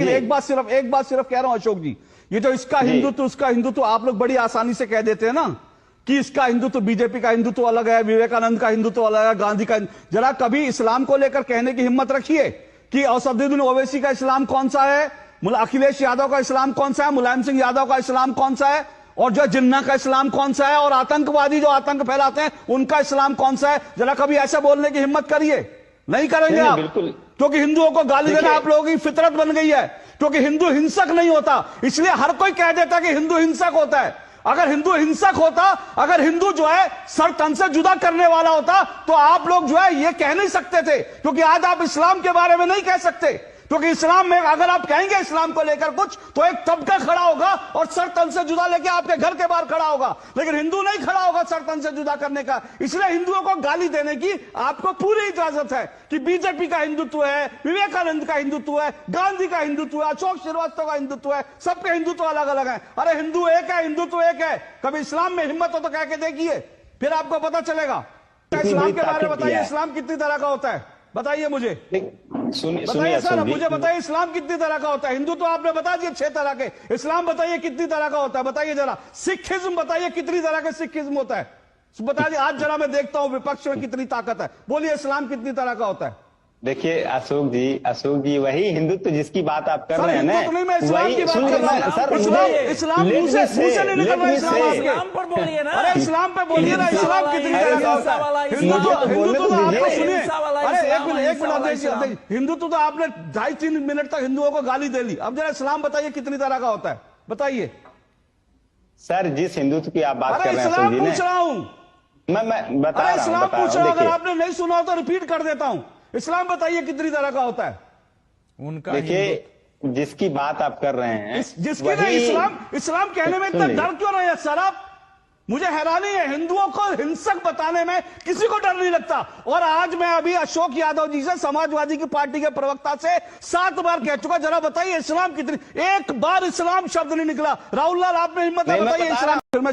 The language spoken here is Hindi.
एक बात सिर्फ कह रहा हूं अशोक जी, ये जो इसका हिंदुत्व उसका हिंदुत्व आप लोग बड़ी आसानी से कह देते हैं ना कि इसका हिंदुत्व बीजेपी का हिंदुत्व अलग है, विवेकानंद का हिंदुत्व अलग है, गांधी का। जरा कभी इस्लाम को लेकर कहने की हिम्मत रखिए कि असदुद्दीन ओवैसी का इस्लाम कौन सा है, अखिलेश यादव का इस्लाम कौन सा है, मुलायम सिंह यादव का इस्लाम कौन सा है, और जो जिन्ना का इस्लाम कौन सा है, और आतंकवादी जो आतंक फैलाते हैं उनका इस्लाम कौन सा है। जरा कभी ऐसा बोलने की हिम्मत करिए। नहीं करेंगे आप, क्योंकि हिंदुओं को गाली देना आप लोगों की फितरत बन गई है। क्योंकि हिंदू हिंसक नहीं होता, इसलिए हर कोई कह देता कि हिंदू हिंसक होता है। अगर हिंदू हिंसक होता, अगर हिंदू जो है सर तन से जुदा करने वाला होता, तो आप लोग जो है ये कह नहीं सकते थे। क्योंकि आज आप इस्लाम के बारे में नहीं कह सकते, क्योंकि इस्लाम में अगर आप कहेंगे इस्लाम को लेकर कुछ, तो एक तबका खड़ा होगा और सर तन से जुदा लेके आपके घर के बाहर खड़ा होगा, लेकिन हिंदू नहीं खड़ा होगा सर तन से जुदा करने का। इसलिए हिंदुओं को गाली देने की आपको पूरी इजाजत है कि बीजेपी का हिंदुत्व है, विवेकानंद का हिंदुत्व है, गांधी का हिंदुत्व है, अशोक श्रीवास्तव का हिंदुत्व है, सबके हिंदुत्व अलग अलग है। अरे हिंदू एक है, हिंदुत्व एक है। कभी इस्लाम में हिम्मत हो तो कह के देखिए, फिर आपको पता चलेगा। इस्लाम के बारे में बताइए, इस्लाम कितनी तरह का होता है बताइए मुझे। बताइए सर, मुझे बताइए इस्लाम कितनी तरह का होता है। हिंदू तो आपने बता दिए 6 तरह के, इस्लाम बताइए कितनी तरह का होता है, बताइए जरा। सिखिज्म बताइए कितनी तरह का सिखिज्म होता है, बताइए। आज जरा मैं देखता हूं विपक्ष में कितनी ताकत है, बोलिए इस्लाम कितनी तरह का होता है। देखिए अशोक जी वही हिंदुत्व जिसकी बात आप कर रहे हैं ना, तो नहीं, मैं इस्लाम की बात कर रहा हूं। इस्लाम मुंह से नहीं निकल रहा। इस्लाम पर बोलिए ना, अरे इस्लाम पे बोलिए ना। इस्लाम कितनी तरह का होता है? हिंदुत्व तो आपने सुनिए, अरे एक मिनट, हिंदुत्व तो आपने 2.5-3 मिनट तक हिंदुओं को गाली दे ली। अब जरा इस्लाम बताइए कितनी तरह का होता है, बताइए सर। जिस हिंदुत्व की आप बात कर रहे हैं, इस्लाम पूछ रहा हूं मैं बता रहा हूं। इस्लाम पूछ रहा हूं, अगर आपने नहीं सुना हो तो रिपीट कर देता हूं। इस्लाम बताइए कितनी तरह का होता है उनका। देखिए जिसकी बात आप कर रहे हैं, जिसकी नहीं, इस्लाम कहने में इतना डर क्यों रहे हैं सर आप? मुझे हैरानी है, हिंदुओं को हिंसक बताने में किसी को डर नहीं लगता। और आज मैं अभी अशोक यादव जी से, समाजवादी की पार्टी के प्रवक्ता से 7 बार कह चुका, जरा बताइए इस्लाम कितनी। एक बार इस्लाम शब्द नहीं निकला। राहुल लाल आपने हिम्मत है, बताइए इस्लाम। फिर मैं